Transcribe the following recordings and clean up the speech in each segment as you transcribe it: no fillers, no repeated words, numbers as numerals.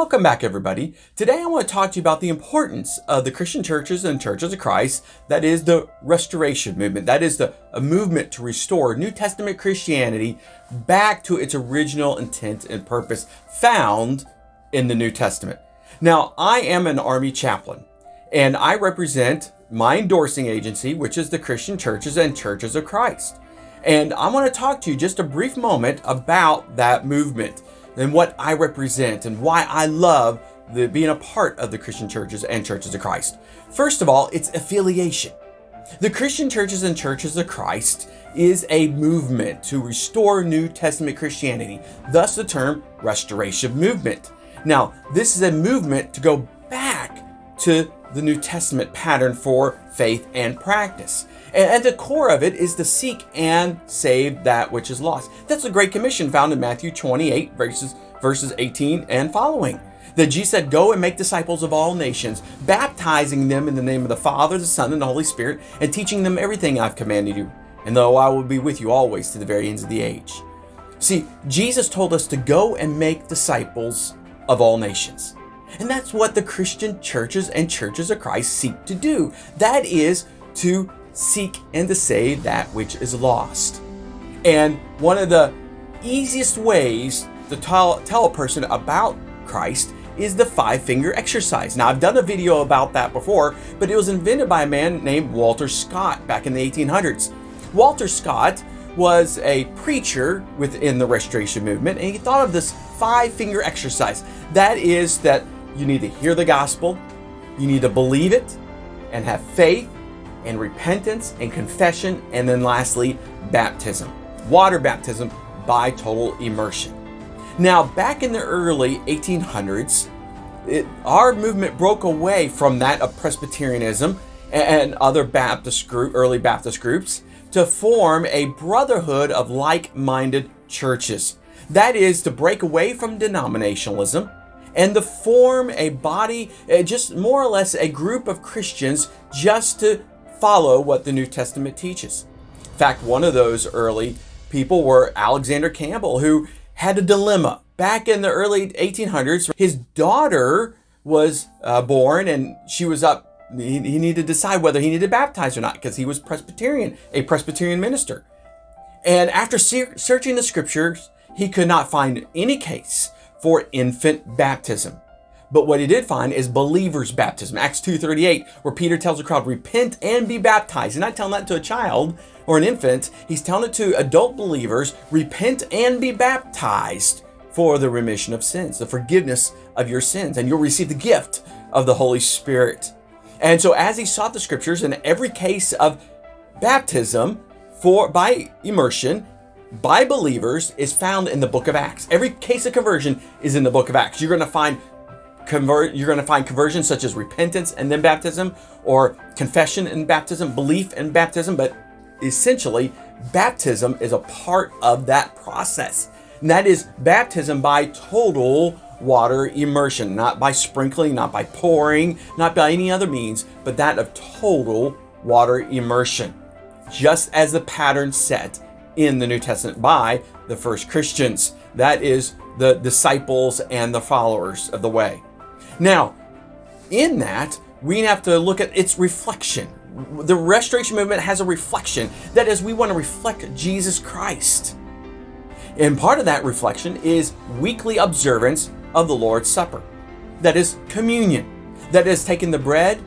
Welcome back, everybody. Today I want to talk to you about the importance of the Christian churches and churches of Christ. That is the restoration movement. That is a movement to restore New Testament Christianity back to its original intent and purpose found in the New Testament. Now, I am an Army chaplain, and I represent my endorsing agency, which is the Christian churches and churches of Christ. And I want to talk to you just a brief moment about that movement and what I represent and why I love being a part of the Christian churches and churches of Christ. First of all, it's affiliation. The Christian churches and churches of Christ is a movement to restore New Testament Christianity, thus the term restoration movement. Now, this is a movement to go back to the New Testament pattern for faith and practice. And at the core of it is to seek and save that which is lost. That's the Great Commission found in Matthew 28, verses 18 and following. That Jesus said, "Go and make disciples of all nations, baptizing them in the name of the Father, the Son, and the Holy Spirit, and teaching them everything I've commanded you. And lo, I will be with you always to the very ends of the age." See, Jesus told us to go and make disciples of all nations. And that's what the Christian churches and churches of Christ seek to do. That is to seek and to save that which is lost. And one of the easiest ways to tell a person about Christ is the 5-finger exercise. Now, I've done a video about that before, but it was invented by a man named Walter Scott back in the 1800s. Walter Scott was a preacher within the Restoration movement, and he thought of this 5-finger exercise. That is that you need to hear the gospel, you need to believe it, and have faith, and repentance, and confession, and then lastly, baptism. Water baptism by total immersion. Now, back in the early 1800s, our movement broke away from that of Presbyterianism and other early Baptist groups to form a brotherhood of like-minded churches. That is to break away from denominationalism and to form a body, just more or less a group of Christians just to follow what the New Testament teaches. In fact, one of those early people were Alexander Campbell, who had a dilemma. Back in the early 1800s, his daughter was born, and she was up. He needed to decide whether he needed to baptize or not, because he was Presbyterian, a Presbyterian minister. And after searching the scriptures, he could not find any case for infant baptism. But what he did find is believers' baptism. Acts 2:38, where Peter tells the crowd, "Repent and be baptized." He's not telling that to a child or an infant. He's telling it to adult believers, "Repent and be baptized for the remission of sins," the forgiveness of your sins, and you'll receive the gift of the Holy Spirit. And so as he sought the scriptures, in every case of baptism by immersion, by believers, is found in the book of Acts. Every case of conversion is in the book of Acts. You're going to find conversion such as repentance and then baptism, or confession and baptism, belief and baptism, but essentially baptism is a part of that process. And that is baptism by total water immersion, not by sprinkling, not by pouring, not by any other means, but that of total water immersion, just as the pattern set in the New Testament by the first Christians. That is the disciples and the followers of the way. Now, in that, we have to look at its reflection. The Restoration movement has a reflection. That is, we want to reflect Jesus Christ. And part of that reflection is weekly observance of the Lord's Supper. That is communion. That is taking the bread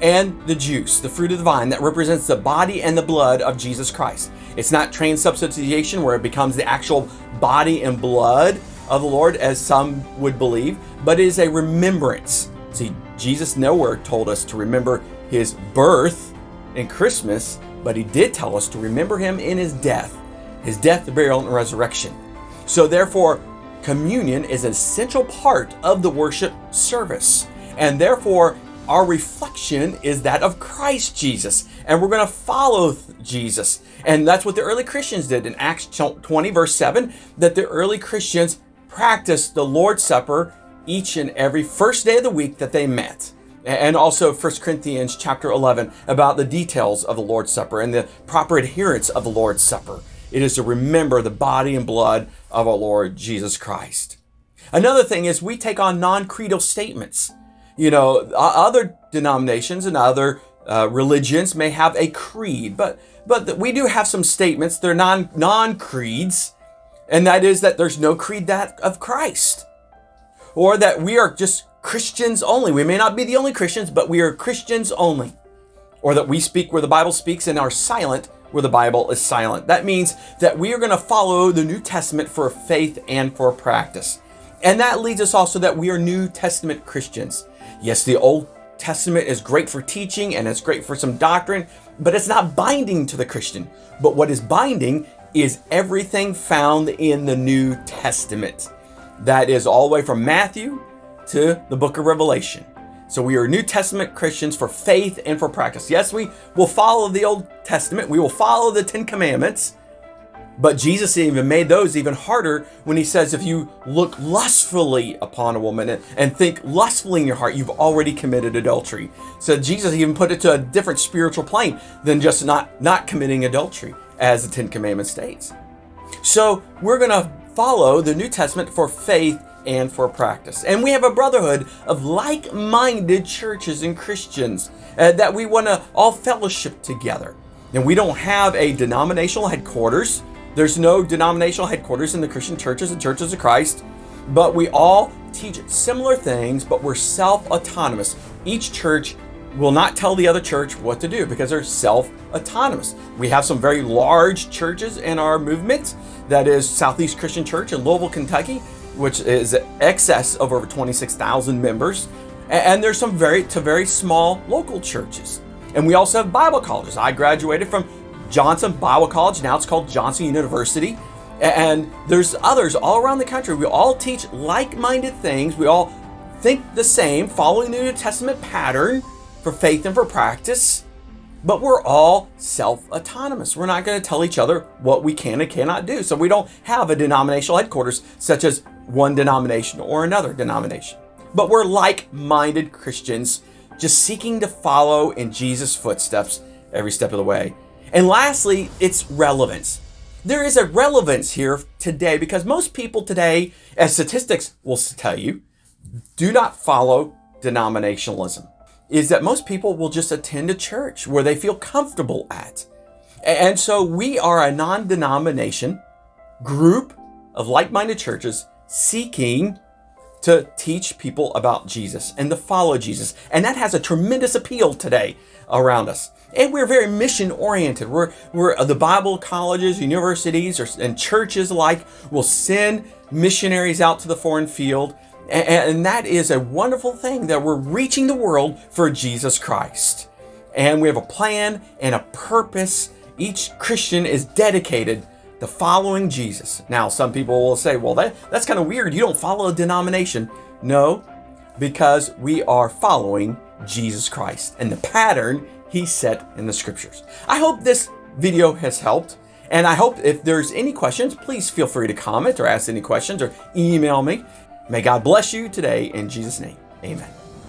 and the juice, the fruit of the vine, that represents the body and the blood of Jesus Christ. It's not transubstantiation, where it becomes the actual body and blood of the Lord, as some would believe, but it is a remembrance. See, Jesus nowhere told us to remember his birth in Christmas, but he did tell us to remember him in his death, the burial, and resurrection. So therefore, communion is an essential part of the worship service, and therefore our reflection is that of Christ Jesus, and we're going to follow Jesus. And that's what the early Christians did in Acts 20, verse 7, that the early Christians practiced the Lord's Supper each and every first day of the week that they met. And also 1 Corinthians chapter 11 about the details of the Lord's Supper and the proper adherence of the Lord's Supper. It is to remember the body and blood of our Lord Jesus Christ. Another thing is we take on non-creedal statements. Other denominations and other religions may have a creed, but we do have some statements. They're non-creeds, and that is that there's no creed that of Christ, or that we are just Christians only. We may not be the only Christians, but we are Christians only, or that we speak where the Bible speaks and are silent where the Bible is silent. That means that we are going to follow the New Testament for faith and for practice. And that leads us also that we are New Testament Christians. Yes, the Old Testament is great for teaching and it's great for some doctrine, but it's not binding to the Christian. But what is binding is everything found in the New Testament. That is all the way from Matthew to the book of Revelation. So we are New Testament Christians for faith and for practice. Yes, we will follow the Old Testament. We will follow the 10 Commandments. But Jesus even made those even harder when he says, if you look lustfully upon a woman and think lustfully in your heart, you've already committed adultery. So Jesus even put it to a different spiritual plane than just not committing adultery, as the 10 Commandments states. So we're going to follow the New Testament for faith and for practice. And we have a brotherhood of like-minded churches and Christians that we want to all fellowship together. And we don't have a denominational headquarters. There's no denominational headquarters in the Christian churches and churches of Christ, but we all teach similar things, but we're self-autonomous. Each church will not tell the other church what to do because they're self-autonomous. We have some very large churches in our movement. That is Southeast Christian Church in Louisville, Kentucky, which is excess of over 26,000 members. And there's some very small local churches. And we also have Bible colleges. I graduated from Johnson Bible College. Now it's called Johnson University. And there's others all around the country. We all teach like-minded things. We all think the same, following the New Testament pattern for faith and for practice. But we're all self-autonomous. We're not going to tell each other what we can and cannot do. So we don't have a denominational headquarters such as one denomination or another denomination. But we're like-minded Christians just seeking to follow in Jesus' footsteps every step of the way. And lastly, it's relevance. There is a relevance here today because most people today, as statistics will tell you, do not follow denominationalism. Is that most people will just attend a church where they feel comfortable at. And so we are a non-denomination group of like-minded churches seeking to teach people about Jesus and to follow Jesus. And that has a tremendous appeal today around us. And we're very mission oriented. We're the Bible colleges, universities, and churches alike will send missionaries out to the foreign field. And that is a wonderful thing that we're reaching the world for Jesus Christ. And we have a plan and a purpose. Each Christian is dedicated to following Jesus. Now, some people will say, well, that's kind of weird. You don't follow a denomination. No, because we are following Jesus Christ and the pattern he set in the scriptures. I hope this video has helped. And I hope if there's any questions, please feel free to comment or ask any questions or email me. May God bless you today in Jesus' name. Amen.